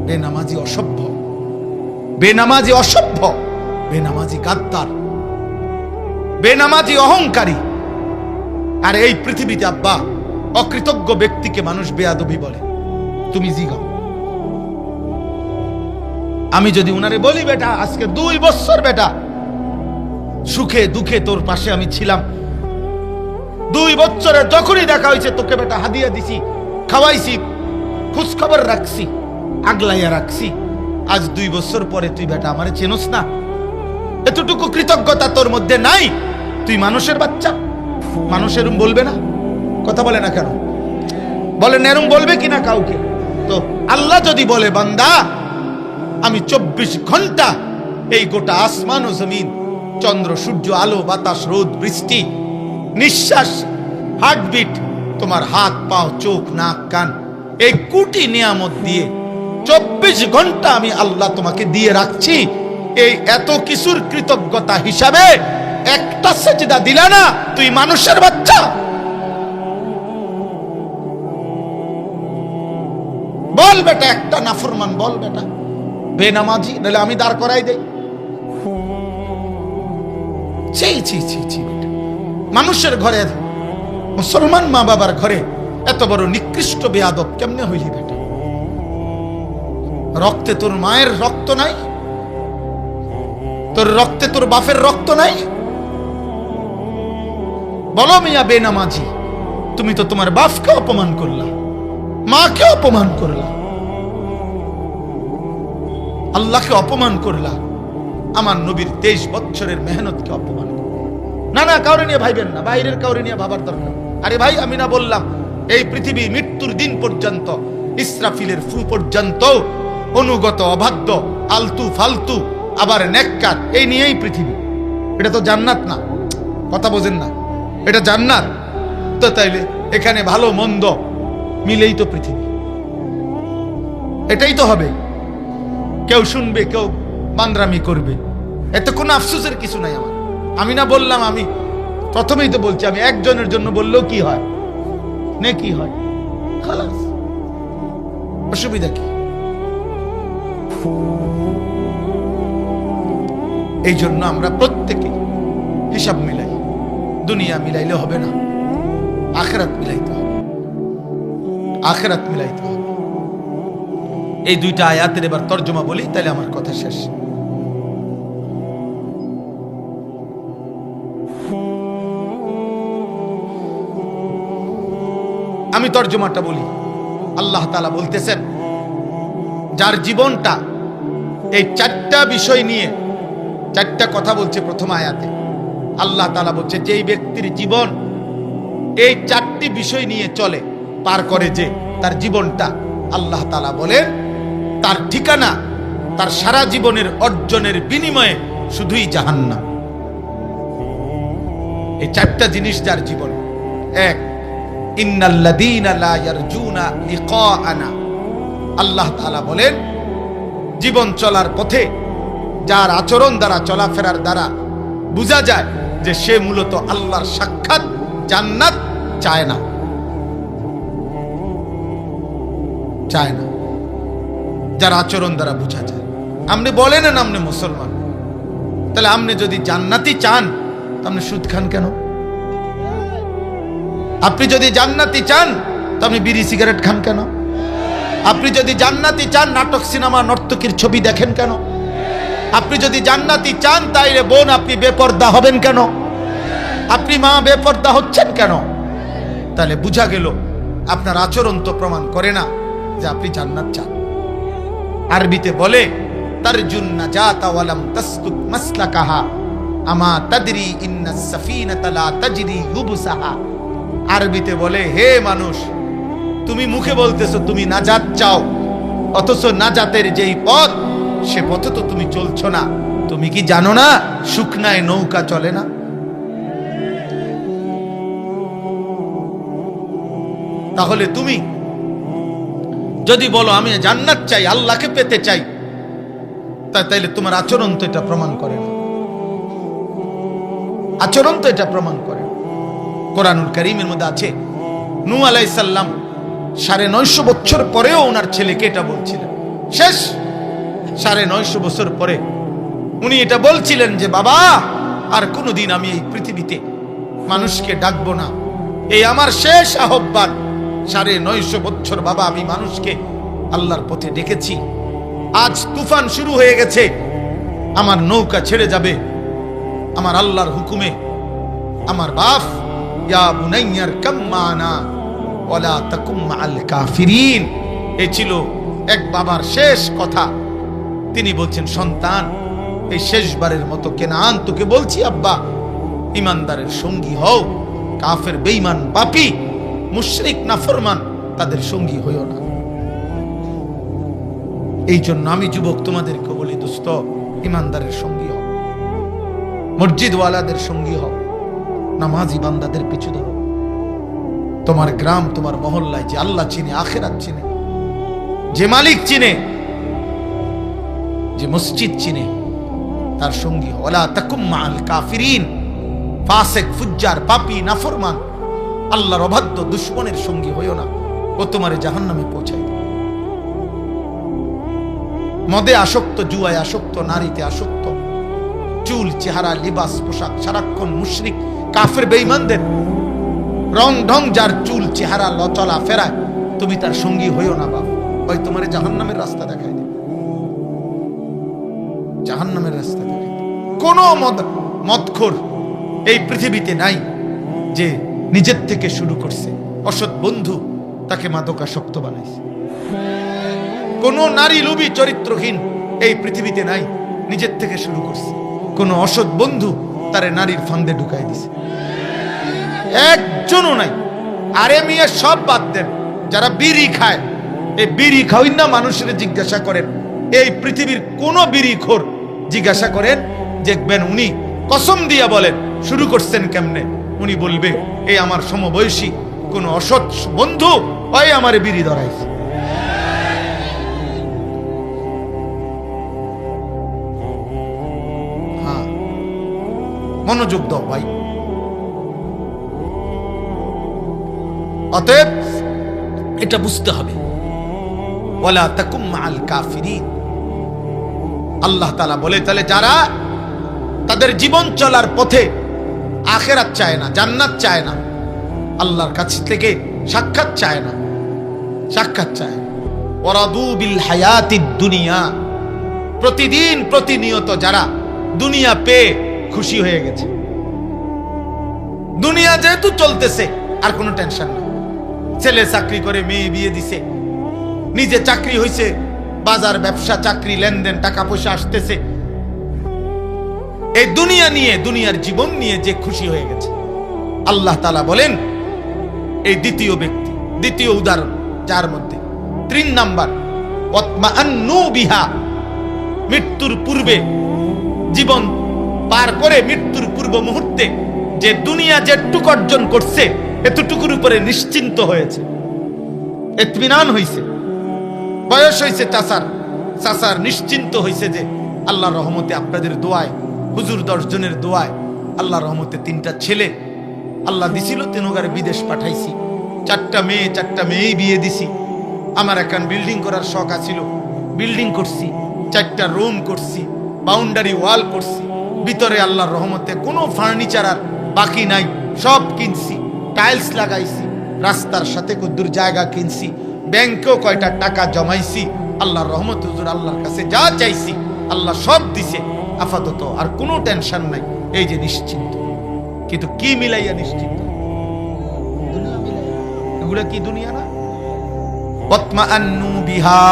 Speaker 1: বেনামাজি অসভ্য, বেনামাজি অসভ্য, বেনামাজি গাদ্দার, বেনামাজি অহংকারী। আর এই পৃথিবীতে আব্বা অকৃতজ্ঞ ব্যক্তিকে মানুষ বেয়াদবি বলে। তুমি জিগাও, আমি যদি উনারে বলি, বেটা আজকে 2 বছর বেটা সুখে দুঃখে তোর পাশে আমি ছিলাম, 2 বছরে যখনই দেখা হয়েছে তোকে বেটা হাদিয়া দিছি, খাওয়াইছি, খোঁজ খবর রাখছি, আগলাইয়া রাখছি, আজ 2 বছর পরে তুই বেটা আমারে চেনস না, এতটুকু কৃতজ্ঞতা তোর মধ্যে নাই, তুই মানুষের বাচ্চা, মানুষের বলবে না? কথা বলে না কেন? বলেন এরম বলবে কিনা কাউকে? তো আল্লাহ যদি বলে বান্দা আমি 24 ঘন্টা এই গোটা আসমান ও জমিন, চন্দ্র সূর্য, আলো বাতাস, রোদ বৃষ্টি, নিঃশ্বাস, হার্টবিট, তোমার হাত পাও, চোখ নাক কান, এই কোটি নিয়ামত দিয়ে 24 ঘন্টা আমি আল্লাহ তোমাকে দিয়ে রাখছি, এই এত কিছুর কৃতজ্ঞতা হিসাবে একটা সেজদা দিলা না, তুই মানুষের বাচ্চা? বল বেটা, একটা নাফরমান বল বেটা, বেনামাজি, নাহলে আমি দাঁড় করাই দেই। ছি ছি ছি ছি বেটা, মানুষের ঘরে, মুসলমান মা বাবার ঘরে এত বড় নিকৃষ্ট বেয়াদব কেমনে হইলি বেটা? রক্তে তোর মায়ের রক্ত নাই? তোর রক্তে তোর বাপের রক্ত নাই? বলো মিয়া বেনামাজি, তুমি তো তোমার বাপকে অপমান করলা, মাকে অপমান করলা, আল্লাহকে অপমান করলা, আমার নবীর 23 বছরের মেহনতকে অপমান করলা। না না, কাউরে নিয়ে ভাইবেন না, বাইরের কাউরে নিয়ে ভাবার দরকার। আরে ভাই, আমি না বললাম এই পৃথিবী মৃত্যুর দিন পর্যন্ত, ইসরাফিলের ফু পর্যন্ত অনুগত, অবাধ্য, আলতু ফালতু, আবার নেককার, এই নিয়েই পৃথিবী। এটা তো জান্নাত না, কথা বোঝেন না? এটা জান্নাত তো, তাইলে এখানে ভালো মন্দ মিলেই তো পৃথিবী, এটাই তো হবে। কেউ শুনবে, কেউ বান্দরামি করবে, এতে কোনো আফসোসের কিছু নাই আমার। আমি না বললাম, আমি প্রথমেই তো বলছি, আমি একজনের জন্য বললেও কি হয়, নেকি হয়, খালাস, অসুবিধা কি? এই জন্য আমরা প্রত্যেকে হিসাব মিলাই। দুনিয়া মিলাইলে হবে না, আখিরাত মিলাইতে হবে, আখিরাত মিলাইতে হবে। এই দুইটা আয়াতের এবার তর্জমা বলি, তাহলে আমার কথা শেষ। আমি তর্জমাটা বলি। আল্লাহ তাআলা বলতেছেন, যার জীবনটা এই 4টা বিষয় নিয়ে, 4টা কথা বলছে প্রথম আয়াতে। আল্লাহ তাআলা বলছে, যেই ব্যক্তির জীবন এই 4টি বিষয় নিয়ে চলে, পার করে, যে তার জীবনটা, আল্লাহ তাআলা বলেন তার ঠিকানা, তার সারা জীবনের অর্জনের বিনিময়ে শুধুই জাহান্নাম। এই 4টা জিনিস যার জীবন। এক, ইন্নাল্লাযীনা লা ইয়ারজুনা লিকাআনা, আল্লাহ তাআলা বলেন জীবন চলার পথে যার আচরণ দ্বারা, চলাফেরার দ্বারা বোঝা যায় যে সে মূলত আল্লাহর সাক্ষাৎ, জান্নাত চায় না, চায় না। যার আচরণ দ্বারা বোঝা যায়। আপনি বলেন না আপনি মুসলমান, তাহলে আপনি যদি জান্নাতি চান, তো আপনি সুদ খান কেন? আপনি যদি জান্নাতি চান, তো আপনি বিড়ি সিগারেট খান কেন? আপনি যদি জান্নাতি চান, নাটক সিনেমা নর্তকীর ছবি দেখেন কেন? আপনি যদি জান্নাতি চান, তাইলে বোন আপনি বেপর্দা হবেন কেন? আপনি মা বেপর্দা হচ্ছেন কেন? তাহলে বুঝা গেল আপনার আচরণ তো প্রমাণ করে না যে আপনি জান্নাত চান। আরবিতে বলে তারজুন নাজাতা ওয়ালাম তাসলুক মাসলাকাহা আমা তাদরি ইন্নাস সাফিনাতা লা তাজরি ইউবসাহা। আরবিতে বলে, হে মানুষ, তুমি মুখে বলতেছো তুমি নাজাত চাও, অথচ নাজাতের যেই পথ, সে পথে তো তুমি চলছো না। তুমি কি জানো না শুকনায় নৌকা চলে না? তাহলে তুমি যদি বলো আমি জান্নাত চাই, আল্লাহকে পেতে চাই, তাইলে তোমার আচরণ তো এটা প্রমাণ করে না, আচরণ তো এটা প্রমাণ করে। কোরআনুল কারীমের মধ্যে আছে, নূহ আলাইহিস সালাম 950 বছর পরেও ওনার ছেলেকে এটা বলছিলেন। শেষ 950 বছর পরে উনি এটা বলছিলেন যে বাবা, আর কোনোদিন আমি এই পৃথিবীতে মানুষকে ডাকবো না, এই আমার শেষ আহ্বান। 950 বছর বাবা আমি মানুষকে আল্লাহর পথে ডেকেছি, আজ তুফান শুরু হয়ে গেছে, আমার নৌকা ছেড়ে যাবে আমার আল্লাহর হুকুমে। আমার বাপ, ইয়া বুনাইয়ার কাম মানা ওয়ালা তাকুম মাআল কাফিরিন, এই ছিল এক বাবার শেষ কথা। তিনি বলছেন, সন্তান, এই শেষবারের মতো কেনান তোকে বলছি আব্বা, ইমানদারের সঙ্গী হও, কাফের বেঈমান পাপী মুশরিক নাফরমান তাদের সঙ্গী হইও না। এই জন্য আমি যুবক তোমাদেরকে বলি, দোস্ত, ইমানদারের সঙ্গী হও, মসজিদওয়ালাদের সঙ্গী হও, নামাজি বান্দাদের পিছু ধরো। তোমার গ্রাম, তোমার মহল্লায় যে আল্লাহ চিনে, আখিরাত চিনে, যে মালিক চিনে, যে মসজিদ চিনে, তার সঙ্গী হও। ওয়ালা তাকুম মাআল কাফিরিন, ফাসিক, ফুজ্জার, পাপী, নাফরমান, আল্লাহর অবাধ্য দুশমনের সঙ্গী হইও না, ও তোমারে জাহান্নামে পৌঁছায় দেবে। মদে আসক্ত, জুয়ায় আসক্ত, নারীতে আসক্ত, চুল, চেহারা, লিবাস, পোশাক, সারাক্ষণ মুশরিক কাফের বেঈমানদের রং ঢং, যার চুল চেহারা চলা ফেরায়, তুমি তার সঙ্গী হইও না বাপ, ওই তোমারে জাহান্নামের রাস্তা দেখায় দেবে, জাহান্নামের রাস্তা দেখায় দেবে। কোন মদখোর এই পৃথিবীতে নাই যে নিজের থেকে শুরু করছে, অসৎ বন্ধু তাকে মাদকাসক্ত বানাইছে। কোন নারী লোভী চরিত্রহীন এই পৃথিবীতে নাই, নিজের থেকে শুরু করছে। কোন অসৎ বন্ধু তারে নারীর ফান্দে ঢুকাই দিছে, একজনও নাই। আরে মিয়া, সব বাদ দেন, যারা বিড়ি খায়, এই বিড়ি খাওয়াই না মানুষের জিজ্ঞাসা করেন, এই পৃথিবীর কোন বিড়িখোর জিজ্ঞাসা করেন, দেখবেন উনি কসম দিয়া বলেন শুরু করছেন কেমনে, উনি বলবে এই আমার সমবয়সী কোন অসৎ বন্ধু ওই আমারে বিড়ি ধরাইছে। হ্যাঁ, মনোযোগ দাও ভাই। অতএব এটা বুঝতে হবে, ওয়ালা তাকুম মাআল কাফিরিন। আল্লাহ তাআলা বলে, তাহলে যারা তাদের জীবন চলার পথে আখিরাত চায় না, জান্নাত চায় না, আল্লাহর কাছ থেকে সাক্ষাৎ চায় না, সাক্ষাৎ চায়, ওয়ারাদু বিল হায়াতিদ দুনিয়া, প্রতিদিন প্রতিনিয়ত যারা দুনিয়া পেয়ে খুশি হয়ে গেছে, দুনিয়া যেহেতু চলতেছে আর কোনো টেনশন নেই, ছেলে চাকরি করে, মেয়ে বিয়ে দিছে, নিজে চাকরি হয়েছে, বাজার ব্যবসা, চাকরি, লেনদেন, টাকা পয়সা আসতেছে, এই দুনিয়া নিয়ে, দুনিয়ার জীবন নিয়ে যে খুশি হয়ে গেছে, আল্লাহ তাআলা বলেন এই দ্বিতীয় ব্যক্তি, দ্বিতীয় উদাহরণ, যার মধ্যে 3 নাম্বার, ওয়াতমাআন্নু বিহা, মৃত্যুর পূর্বে, জীবন পার করে মৃত্যুর পূর্ব মুহূর্তে যে দুনিয়া যেটুকু অর্জন করছে এতটুকুর উপরে নিশ্চিন্ত হয়েছে, ইতমিনান হয়েছে, বয়স হয়েছে চাচার নিশ্চিন্ত হয়েছে যে আল্লাহর রহমতে, আপনাদের দোয়ায়, হুজুর 10 জনের দোয়ায়, আল্লাহর রহমতে 3টা ছেলে আল্লাহ দিছিল, 3 বিদেশ পাঠাইছি, 4টা মেয়েই বিয়ে দিছি। আমার এখন বিল্ডিং করার শখ আছিল, বিল্ডিং করছি, 4টা রুম করছি, বাউন্ডারি ওয়াল করছি, ভিতরে আল্লাহর রহমতে কোনো ফার্নিচার আর বাকি নাই, সব কিনছি, টাইলস লাগাইছি, রাস্তার সাথে কদ্দুর জায়গা কিনছি, ব্যাংকেও কয়টা টাকা জমাইছি, আল্লাহর রহমত, হুজুর আল্লাহর কাছে যা চাইছি আল্লাহ সব দিছে, আপাতত আর কোনো টেনশন নাই, এই যে নিশ্চিন্ত। কিন্তু কি মিলাইয়া নিশ্চিন্ত? দুনিয়া মিলাইয়া, এগুলা কি দুনিয়া না? ওয়াতমাআন্নু বিহা,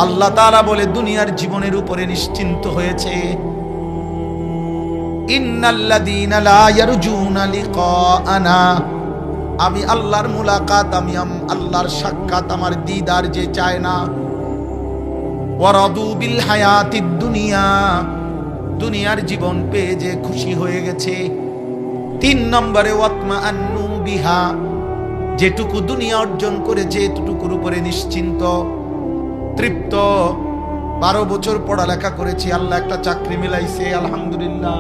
Speaker 1: আল্লাহ তাআলা বলে দুনিয়ার জীবনের উপরে নিশ্চিন্ত হয়েছে। ইন্নাল্লাযীনা লা ইয়ারজুনা লিকাআনা, আমি আল্লাহর মুলাকাত, আমি আল্লাহর সাক্ষাৎ, আমার দিদার যে চায় না, ওয়ারাদু বিল হায়াতিদ দুনিয়া, দুনিয়ার জীবন পেয়ে যে খুশি হয়ে গেছে। 3 নম্বরে ওয়াতমাআন্নু বিহা, যেটুকু দুনিয়া অর্জন করেছে এতটুকুর উপরে নিশ্চিন্ত, তৃপ্ত। 12 বছর পড়ালেখা করেছি, আল্লাহ একটা চাকরি মিলাইছে, আলহামদুলিল্লাহ।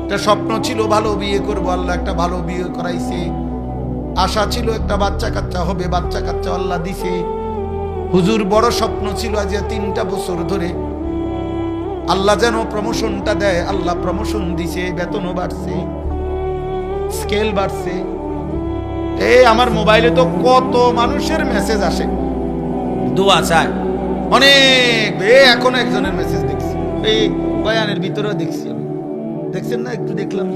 Speaker 1: একটা স্বপ্ন ছিল ভালো বিয়ে করব, আল্লাহ একটা ভালো বিয়ে করাইছে। আশা ছিল একটা বাচ্চা কাচ্চা হবে, বাচ্চা কাচ্চা আল্লাহ দিছে। হুজুর বড় স্বপ্ন ছিল, আজ 3টা বছর ধরে আল্লাহ যেন প্রমোশনটা দেয়, আল্লাহ প্রমোশন দিছে, বেতনও বাড়ছে, স্কেল বাড়ছে। আমার মোবাইলে তো কত মানুষের মেসেজ আসে, দোয়া চায় অনেক। এখন একজনের মেসেজ দেখছি, এই বয়ানের ভিতরেও দেখছি, আমি দেখছেন না, একটু দেখলাম,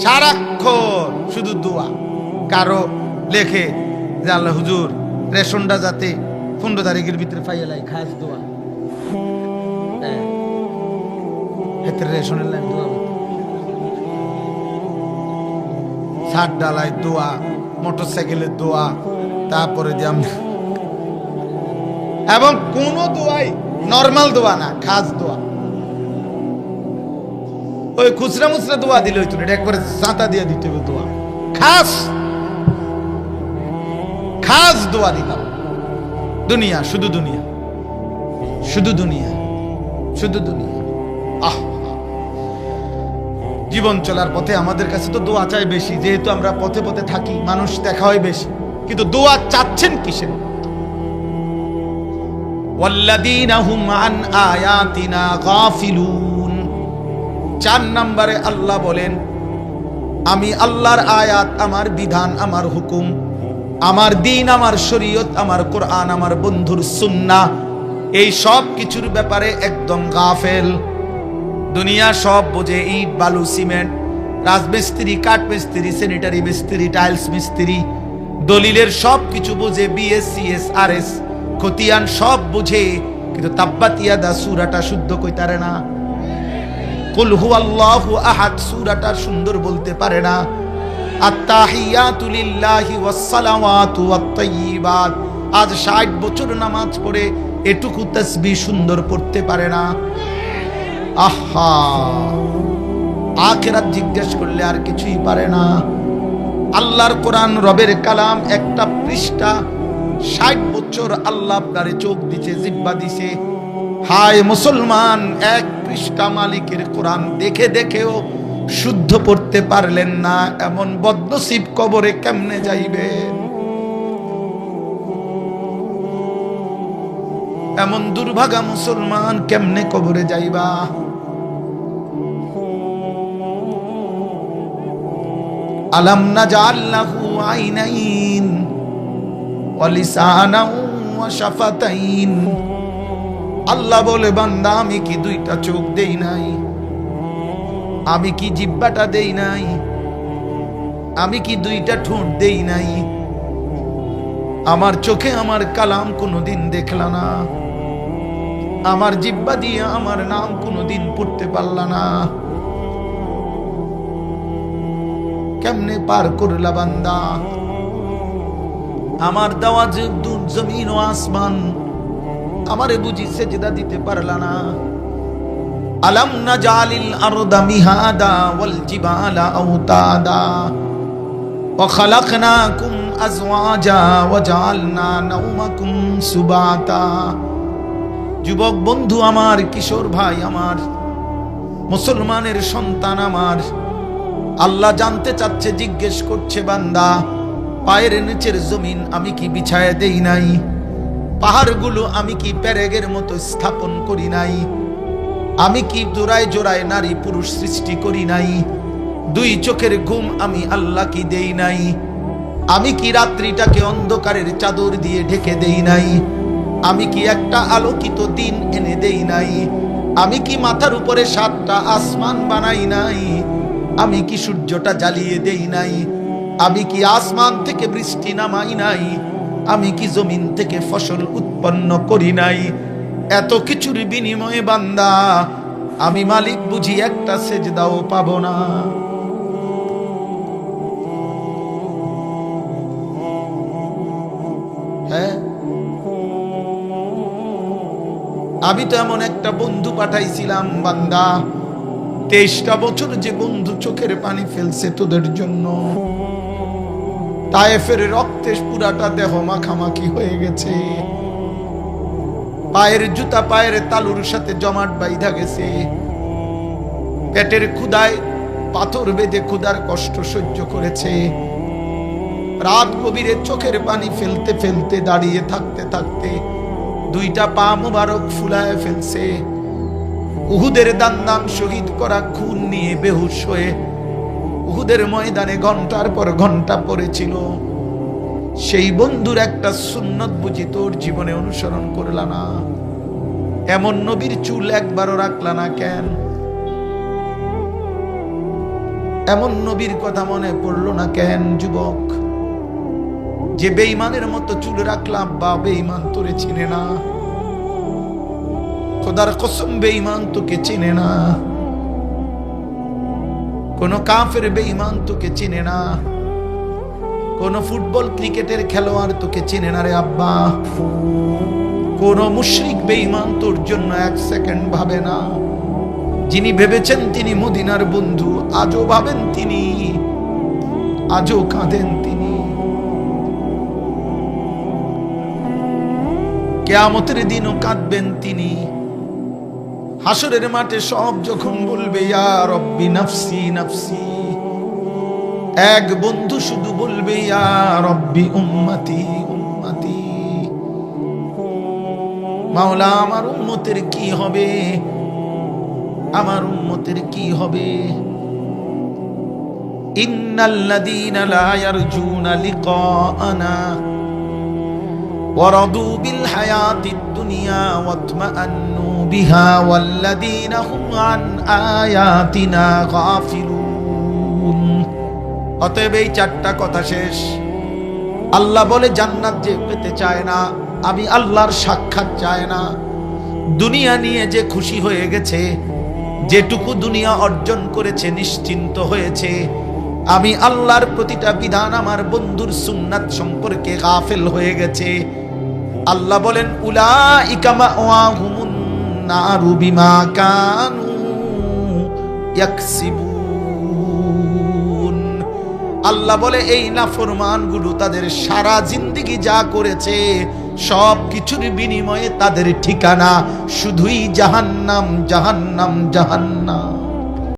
Speaker 1: সারাক্ষণ শুধু দোয়া। কারো লেখে যে আল্লাহ হুজুর রেশনটা যাতে 15 তারিখের ভিতরে পাইয়ালাই, খাস দোয়া। রেশনের লাইন দোয়া, ছাদ ডালায় দোয়া, মোটরসাইকেলের দোয়া, তারপরে যে এবং কোন দোয়াই নরমাল দোয়া না, খাস দোয়া। ওই খুচরা মুচরা দোয়া দিলে হইতো, এটা একবারে চাঁতা দিয়ে দিতে হবে দোয়া, খাস খাস দোয়া দিলাম। দুনিয়া, শুধু দুনিয়া, শুধু দুনিয়া, শুধু দুনিয়া। আহ, জীবন চলার পথে আমাদের কাছে তো দোয়া চাই বেশি, যেহেতু আমরা পথে পথে থাকি, মানুষ দেখা হয় বেশি, কিন্তু দোয়া চাচ্ছেন কিসের? ওয়াল্লাযীনা হুম আন আয়াতিনা গাফিলুন। 4 নম্বরে আল্লাহ বলেন, আমি আল্লাহর আয়াত, আমার বিধান, আমার হুকুম, আমার দ্বীন, আমার শরীয়ত, আমার কোরআন, আমার বন্ধুর সুন্নাহ, এই সব কিছুর ব্যাপারে একদম গাফেল। দুনিয়া সব বোঝে, ইট বালু সিমেন্ট, রাজমিস্ত্রি, কাঠ মিস্ত্রি, স্যানিটারি মিস্ত্রি, টাইলস মিস্ত্রি, দলিলের সব কিছু বোঝে, বিএস, সিএস, আরএস, খতিয়ান সব বুঝে, কিন্তু তাব্বাত ইয়াদা সূরাটা শুদ্ধ কইতারে না। কুল হুয়াল্লাহু আহাদ সূরাটা সুন্দর বলতে পারে না। আত-তাহিয়াতু লিল্লাহি ওয়াস-সালাওয়াতু ওয়াত-তাইয়্যিবাত, আজ 60 বছর নামাজ পড়ে এটুকু তাসবিহ সুন্দর পড়তে পারে না। আহা, আখিরাত জিজ্ঞেস করলে আর কিছুই পারে না। আল্লাহর কোরআন, রবের কালাম, একটা পৃষ্ঠা 60 বছর আল্লাহ আপনারে চোখ দিছে, জিহ্বা দিছে। হায় মুসলমান, এক পৃষ্ঠা মালিকের কোরআন দেখে দেখেও শুদ্ধ পড়তে পারলেন না, এমন বদনসিব কবরে কেমনে যাইবেন? এমন দুর্ভাগা মুসলমান কেমনে কবরে যাইবা? আলাম নাজাল লাহু আইনাইন ওয়া লিসানান ওয়া শাফাতাইন। আল্লাহ বলে, বান্দা আমি কি 2টা চোখ দেই নাই? আমি কি জিহ্বাটা দেই নাই? আমি কি 2টা ঠোঁট দেই নাই? আমার চোখে আমার কালাম কোনোদিন দেখলা না? আমার জিহ্বা দিয়ে আমার নাম কোনোদিন পড়তে পারলা না? কেমনে পার করলা বান্দা? আমার দেওয়া যে জমিন ও আসমান, আমারে বুঝি সেজদা দিতে পারলা না? আলাম নাজালিল আরদা মিহাদা ওয়াল জিবালা আওতাদা ওয়া খালাকনাকুম আজওয়াজা ওয়া জাআলনা নাওমাকুম সুবাতা। যুবক বন্ধু আমার, কিশোর ভাই আমার, মুসলমানের সন্তান আমার, আল্লাহ জানতে চাচ্ছে, জিজ্ঞেস করছে, বান্দা পায়ের নিচের জমিন আমি কি বিছায় দেই নাই? পাহাড়গুলো আমি কি পেরেগের মতো স্থাপন করি নাই? আমি কি জোড়ায় জোড়ায় নারী পুরুষ সৃষ্টি করি নাই? 2 চোখের ঘুম আমি আল্লাহ কি দেই নাই? আমি কি রাত্রিটাকে অন্ধকারের চাদর দিয়ে ঢেকে দেই নাই? আমি কি একটা আলোকিত দিন এনে দেই নাই? আমি কি মাথার উপরে 7টা আসমান বানাই নাই? আমি কি সূর্যটা জ্বালিয়ে দেই নাই? আমি কি আসমান থেকে বৃষ্টি নামাই নাই? আমি কি জমিন থেকে ফসল উৎপন্ন করি নাই? এত কিছুর বিনিময়ে বান্দা আমি মালিক বুঝি একটা সেজদাও পাবো না? হ্যাঁ, আমি তো এমন একটা বন্ধু পাঠাইছিলাম বান্দা, 23টা বছর যে বন্ধু চোখের পানি ফেলছে তোদের জন্য। তায়েফের রক্তে পুরাটা দেহ মাখামাখি হয়ে গেছে, পায়ের জুতা পায়ের তালুর সাথে জমাট বাইধা গেছে, পেটের ক্ষুধায় পাথর বেঁধে ক্ষুধার কষ্ট সহ্য করেছে। রাত গভীরে চোখের পানি ফেলতে ফেলতে, দাঁড়িয়ে থাকতে থাকতে 2টা পা মুবারক ফুলায় ফেলছে। উহুদের দান শহীদ করা খুন নিয়ে বেহুশ হয়ে উহুদের ময়দানে ঘন্টার পর ঘন্টা পড়েছিল। সেই বন্ধুর একটা সুন্নত বুঝি তোর জীবনে অনুসরণ করলা না? এমন নবীর চুল একবারও রাখলা না কেন? এমন নবীর কথা মনে পড়লো না কেন যুবক? যে বেঈমানের মতো চুল রাখলাম, বা বেঈমান তোরে চিনে না। খোদার কসম, বেঈমান তোকে চিনে না। কোন কাফের বেঈমান তোকে চিনে না। কোন ফুটবল ক্রিকেটের খেলোয়াড় তোকে চেনে না রে আব্বা। কোন মুশরিক বেঈমান তোর জন্য এক সেকেন্ড ভাবে না। যিনি ভেবেছেন তিনি মদিনার বন্ধু, আজও ভাবেন তিনি, আজও কাঁদেন তিনি। কিয়ামতের দিনও কাঁদবেন তিনি। হাসরের মাঠে সব যখন বলবে ইয়া রব্বি নাফসি নাফসি, এক বন্ধু শুধু বলবে ইয়া রব্বি উম্মতি উম্মতি। মাওলা আমার উম্মতের কি হবে, আমার উম্মতের কি হবে। ইন্নাল্লাযীনা লা ইয়ারজুনা লিকাআনা ওয়ারাদু বিল হায়াতিদ দুনিয়া ওয়াতমাআন্নু বিহা ওয়াল্লাযীনা হুম আন আয়াতিনা গাফিলুন। অতএব এই চারটা কথা শেষ। আল্লাহ বলে জান্নাত যে পেতে চায় না, আমি আল্লাহর সাক্ষাৎ চায় না, দুনিয়া নিয়ে যে খুশি হয়ে গেছে, যেটুকু দুনিয়া অর্জন করেছে নিশ্চিন্ত হয়েছে, আমি আল্লাহর প্রতিটা বিধান আমার বন্ধুর সুন্নাত সম্পর্কে গাফেল হয়ে গেছে, আল্লাহ বলেন উলাইকা মাওয়াহুমুন নারু বিমা কানু ইয়াকসিবুন। আল্লাহ বলে এই নাফরমানগুলো তাদের সারা জিন্দেগি যা করেছে সব কিছুর বিনিময়ে তাদের ঠিকানা শুধুই জাহান্নাম জাহান্নাম জাহান্নাম।